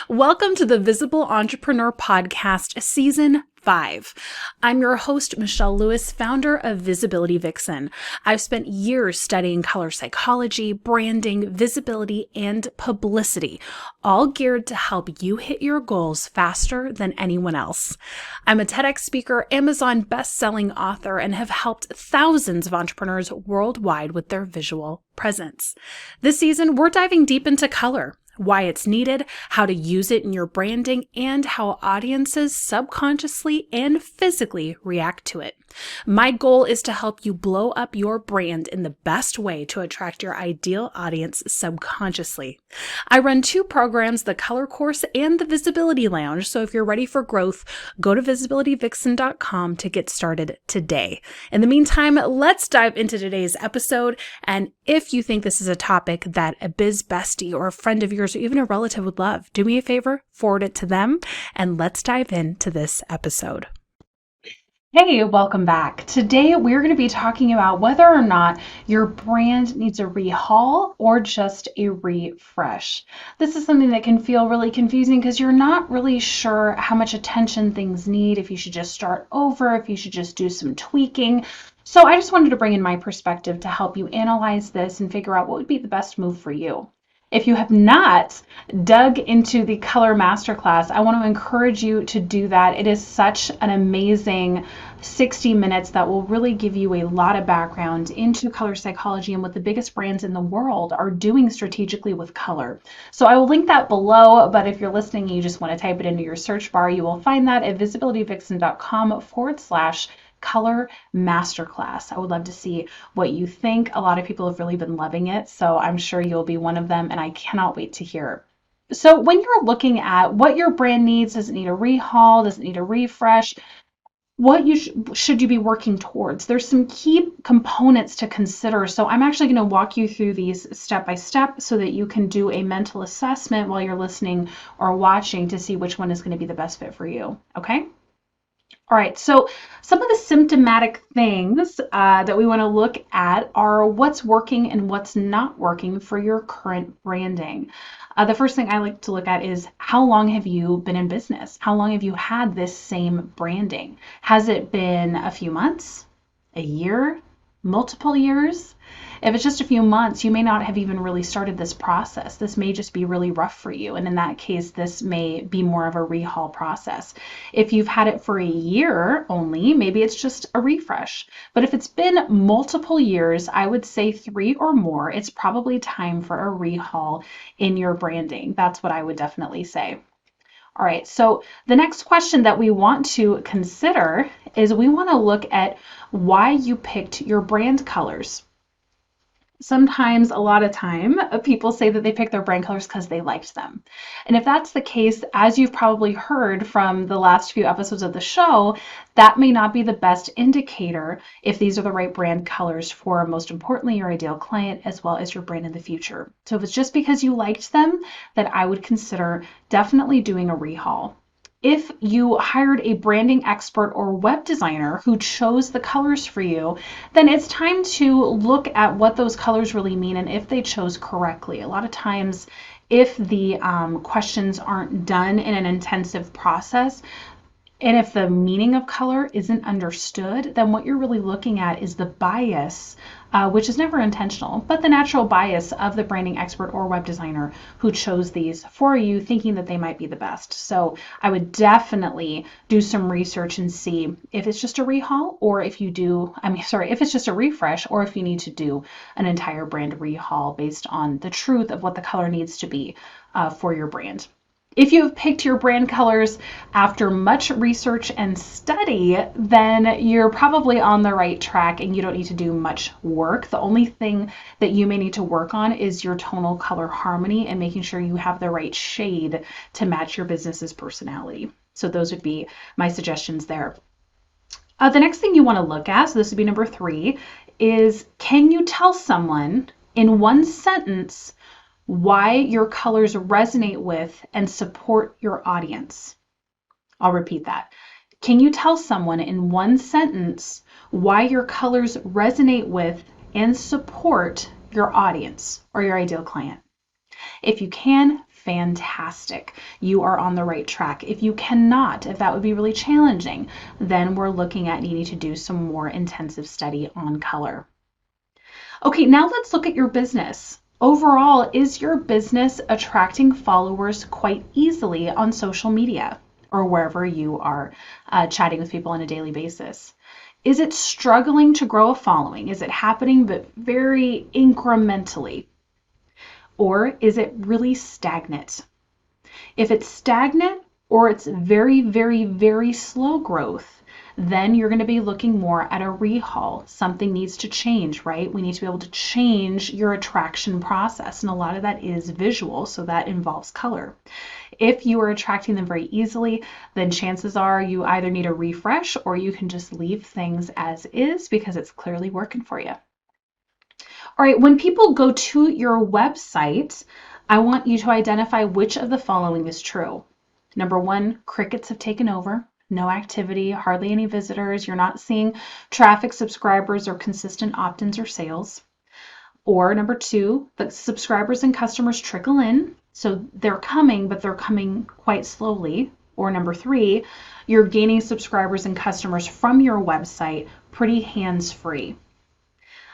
Welcome to the Visible Entrepreneur Podcast, Season 5. I'm your host, Michelle Lewis, founder of Visibility Vixen. I've spent years studying color psychology, branding, visibility, and publicity, all geared to help you hit your goals faster than anyone else. I'm a TEDx speaker, Amazon best-selling author, and have helped thousands of entrepreneurs worldwide with their visual presence. This season, we're diving deep into color, why it's needed, how to use it in your branding, and how audiences subconsciously and physically react to it. My goal is to help you blow up your brand in the best way to attract your ideal audience subconsciously. I run 2 programs, the Color Course and the Visibility Lounge, so if you're ready for growth, go to visibilityvixen.com to get started today. In the meantime, let's dive into today's episode, and if you think this is a topic that a biz bestie or a friend of yours or even a relative would love, do me a favor, forward it to them, and let's dive into this episode. Hey, welcome back. Today we're going to be talking about whether or not your brand needs a rehaul or just a refresh. This is something that can feel really confusing because you're not really sure how much attention things need, if you should just start over, if you should just do some tweaking. So I just wanted to bring in my perspective to help you analyze this and figure out what would be the best move for you. If you have not dug into the Color Masterclass, I want to encourage you to do that. It is such an amazing 60 minutes that will really give you a lot of background into color psychology and what the biggest brands in the world are doing strategically with color. So I will link that below, but if you're listening and you just want to type it into your search bar, you will find that at visibilityvixen.com/Color Masterclass. I would love to see what you think. A lot of people have really been loving it, so I'm sure you'll be one of them, and I cannot wait to hear. So when you're looking at what your brand needs, does it need a rehaul? Does it need a refresh? What should you be working towards? There's some key components to consider. So I'm actually going to walk you through these step by step so that you can do a mental assessment while you're listening or watching to see which one is going to be the best fit for you. Okay? All right, so some of the symptomatic things that we want to look at are what's working and what's not working for your current branding. The first thing I like to look at is how long have you been in business? How long have you had this same branding? Has it been a few months, a year, multiple years? If it's just a few months, you may not have even really started this process. This may just be really rough for you. And in that case, this may be more of a rehaul process. If you've had it for a year only, maybe it's just a refresh. But if it's been multiple years, I would say 3 or more, it's probably time for a rehaul in your branding. That's what I would definitely say. All right, so the next question that we want to consider is we want to look at why you picked your brand colors. Sometimes, a lot of time, people say that they pick their brand colors because they liked them. And if that's the case, as you've probably heard from the last few episodes of the show, that may not be the best indicator if these are the right brand colors for, most importantly, your ideal client as well as your brand in the future. So if it's just because you liked them, then I would consider definitely doing a rehaul. If you hired a branding expert or web designer who chose the colors for you, then it's time to look at what those colors really mean and if they chose correctly. A lot of times, if the questions aren't done in an intensive process, and if the meaning of color isn't understood, then what you're really looking at is the bias, which is never intentional, but the natural bias of the branding expert or web designer who chose these for you, thinking that they might be the best. So I would definitely do some research and see if it's just a rehaul or if it's just a refresh or if you need to do an entire brand rehaul based on the truth of what the color needs to be for your brand. If you've picked your brand colors after much research and study, then you're probably on the right track and you don't need to do much work. The only thing that you may need to work on is your tonal color harmony and making sure you have the right shade to match your business's personality. So those would be my suggestions there. The next thing you want to look at, so this would be number 3, is can you tell someone in one sentence why your colors resonate with and support your audience? I'll repeat that. Can you tell someone in one sentence why your colors resonate with and support your audience or your ideal client? If you can, fantastic. You are on the right track. If you cannot, if that would be really challenging, then we're looking at needing to do some more intensive study on color. Okay, now let's look at your business. Overall, is your business attracting followers quite easily on social media or wherever you are chatting with people on a daily basis? Is it struggling to grow a following? Is it happening but very incrementally? Or is it really stagnant? If it's stagnant or it's very, very, very slow growth, then you're going to be looking more at a rehaul. Something needs to change, right? We need to be able to change your attraction process. And a lot of that is visual, so that involves color. If you are attracting them very easily, then chances are you either need a refresh or you can just leave things as is because it's clearly working for you. All right, when people go to your website, I want you to identify which of the following is true. Number one, crickets have taken over. No activity, hardly any visitors. You're not seeing traffic, subscribers, or consistent opt-ins or sales. Or number two, the subscribers and customers trickle in. So they're coming, but they're coming quite slowly. Or number three, you're gaining subscribers and customers from your website pretty hands-free.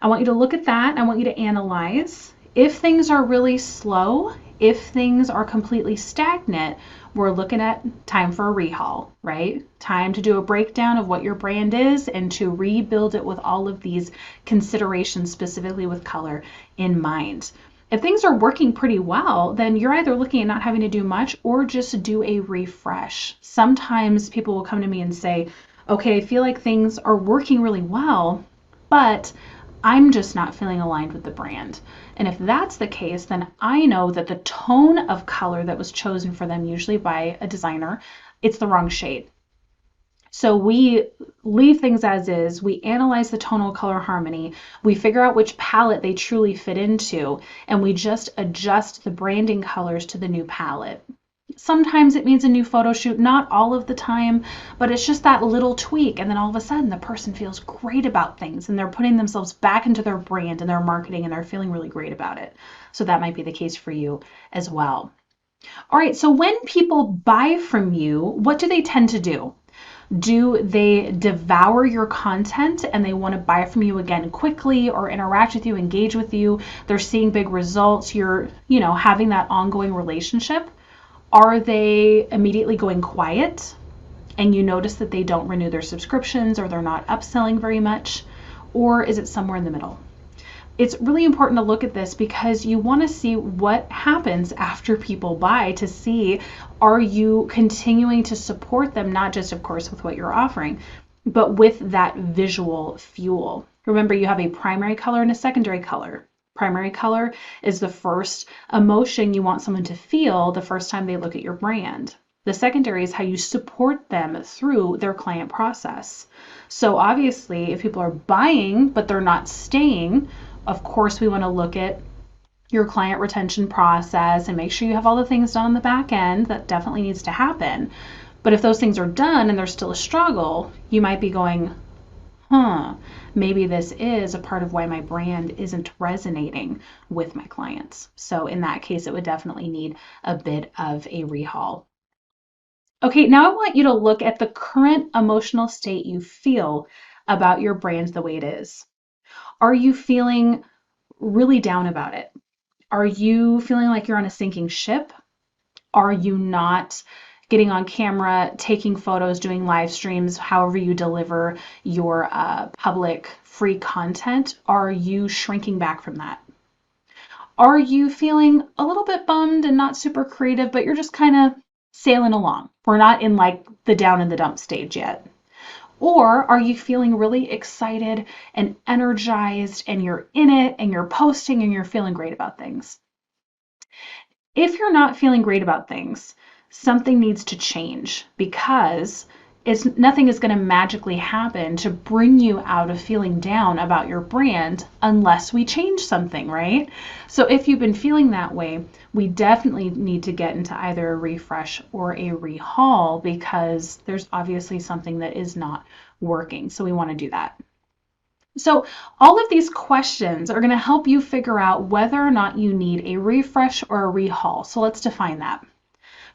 I want you to look at that. I want you to analyze. If things are really slow, if things are completely stagnant, we're looking at time for a rehaul, right? Time to do a breakdown of what your brand is and to rebuild it with all of these considerations, specifically with color in mind. If things are working pretty well, then you're either looking at not having to do much or just do a refresh. Sometimes people will come to me and say, okay, I feel like things are working really well, but I'm just not feeling aligned with the brand. And if that's the case, then I know that the tone of color that was chosen for them, usually by a designer, it's the wrong shade. So we leave things as is, we analyze the tonal color harmony, we figure out which palette they truly fit into, and we just adjust the branding colors to the new palette. Sometimes it means a new photo shoot, not all of the time, but it's just that little tweak. And then all of a sudden the person feels great about things and they're putting themselves back into their brand and their marketing and they're feeling really great about it. So that might be the case for you as well. All right, so when people buy from you, what do they tend to do? Do they devour your content and they want to buy from you again quickly or interact with you, engage with you? They're seeing big results. You're, having that ongoing relationship. Are they immediately going quiet and you notice that they don't renew their subscriptions or they're not upselling very much? Or is it somewhere in the middle? It's really important to look at this because you want to see what happens after people buy to see, are you continuing to support them, not just, of course, with what you're offering, but with that visual fuel. Remember, you have a primary color and a secondary color. Primary color is the first emotion you want someone to feel the first time they look at your brand. The secondary is how you support them through their client process. So obviously, if people are buying, but they're not staying, of course, we want to look at your client retention process and make sure you have all the things done on the back end. That definitely needs to happen. But if those things are done and there's still a struggle, you might be going, maybe this is a part of why my brand isn't resonating with my clients. So in that case, it would definitely need a bit of a rehaul. Okay, now I want you to look at the current emotional state you feel about your brand the way it is. Are you feeling really down about it? Are you feeling like you're on a sinking ship? Are you not getting on camera, taking photos, doing live streams, however you deliver your public free content? Are you shrinking back from that? Are you feeling a little bit bummed and not super creative, but you're just kind of sailing along? We're not in like the down in the dump stage yet. Or are you feeling really excited and energized and you're in it and you're posting and you're feeling great about things? If you're not feeling great about things, something needs to change because nothing is going to magically happen to bring you out of feeling down about your brand unless we change something, right? So if you've been feeling that way, we definitely need to get into either a refresh or a rehaul because there's obviously something that is not working. So we want to do that. So all of these questions are going to help you figure out whether or not you need a refresh or a rehaul. So let's define that.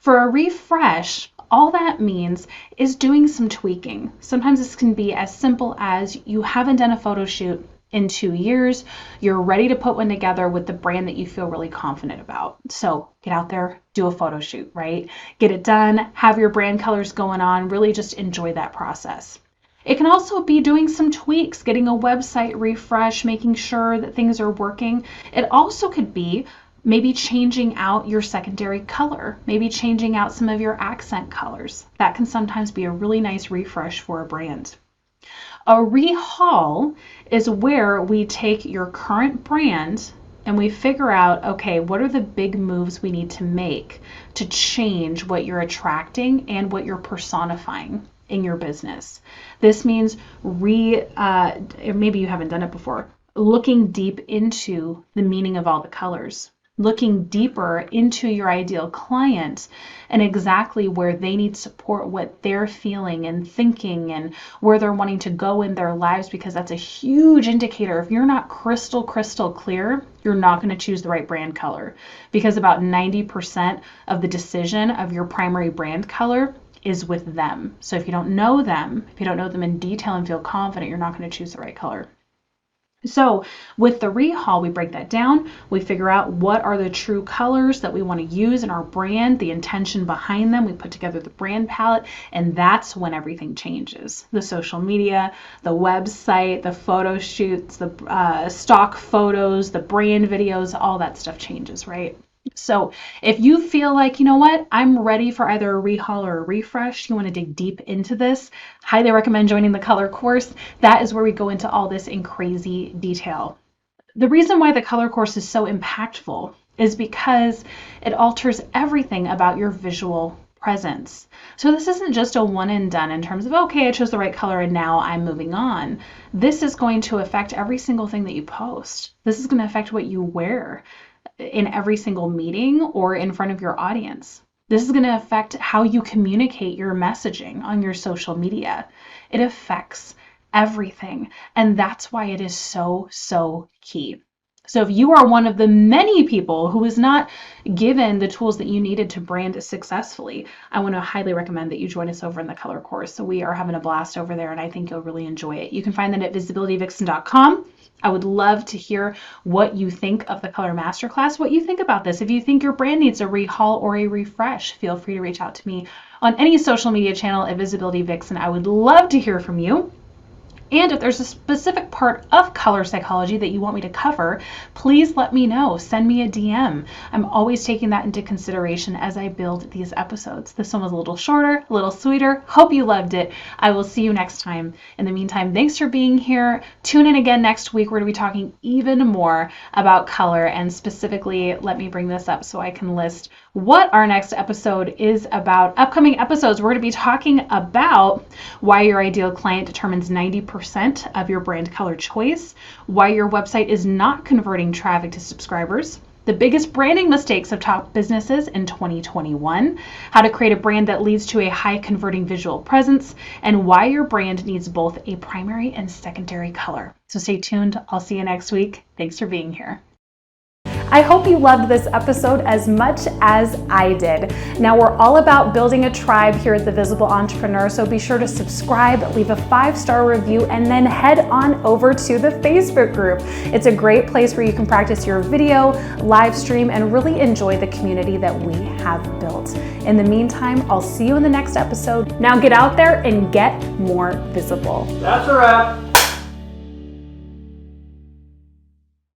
For a refresh, all that means is doing some tweaking. Sometimes this can be as simple as you haven't done a photo shoot in 2 years, you're ready to put one together with the brand that you feel really confident about. So get out there, do a photo shoot, right? Get it done, have your brand colors going on, really just enjoy that process. It can also be doing some tweaks, getting a website refresh, making sure that things are working. It also could be maybe changing out your secondary color, maybe changing out some of your accent colors. That can sometimes be a really nice refresh for a brand. A rehaul is where we take your current brand and we figure out, okay, what are the big moves we need to make to change what you're attracting and what you're personifying in your business. This means maybe you haven't done it before, looking deep into the meaning of all the colors, looking deeper into your ideal client and exactly where they need support, what they're feeling and thinking and where they're wanting to go in their lives, because that's a huge indicator. If you're not crystal clear, you're not going to choose the right brand color, because about 90% of the decision of your primary brand color is with them. So if you don't know them, if you don't know them in detail and feel confident, you're not going to choose the right color. So with the rehaul, we break that down. We figure out what are the true colors that we want to use in our brand, the intention behind them. We put together the brand palette, and that's when everything changes. The social media, the website, the photo shoots, the stock photos, the brand videos, all that stuff changes, right? So if you feel like, you know what, I'm ready for either a rehaul or a refresh, you want to dig deep into this, highly recommend joining the color course. That is where we go into all this in crazy detail. The reason why the color course is so impactful is because it alters everything about your visual presence. So this isn't just a one and done in terms of, okay, I chose the right color and now I'm moving on. This is going to affect every single thing that you post. This is going to affect what you wear in every single meeting or in front of your audience. This is going to affect how you communicate your messaging on your social media. It affects everything. And that's why it is so key. So if you are one of the many people who is not given the tools that you needed to brand successfully, I want to highly recommend that you join us over in the color course. So we are having a blast over there, and I think you'll really enjoy it. You can find that at visibilityvixen.com. I would love to hear what you think of the Color Masterclass, what you think about this. If you think your brand needs a rehaul or a refresh, feel free to reach out to me on any social media channel at Visibility Vixen. I would love to hear from you. And if there's a specific part of color psychology that you want me to cover, please let me know. Send me a DM. I'm always taking that into consideration as I build these episodes. This one was a little shorter, a little sweeter. Hope you loved it. I will see you next time. In the meantime, thanks for being here. Tune in again next week. We're going to be talking even more about color, and specifically, let me bring this up so I can list what our next episode is about. Upcoming episodes, we're going to be talking about why your ideal client determines 90% of your brand color choice, why your website is not converting traffic to subscribers, the biggest branding mistakes of top businesses in 2021, how to create a brand that leads to a high converting visual presence, and why your brand needs both a primary and secondary color. So stay tuned. I'll see you next week. Thanks for being here. I hope you loved this episode as much as I did. Now, we're all about building a tribe here at The Visible Entrepreneur, so be sure to subscribe, leave a 5-star review, and then head on over to the Facebook group. It's a great place where you can practice your video, live stream, and really enjoy the community that we have built. In the meantime, I'll see you in the next episode. Now get out there and get more visible. That's a wrap.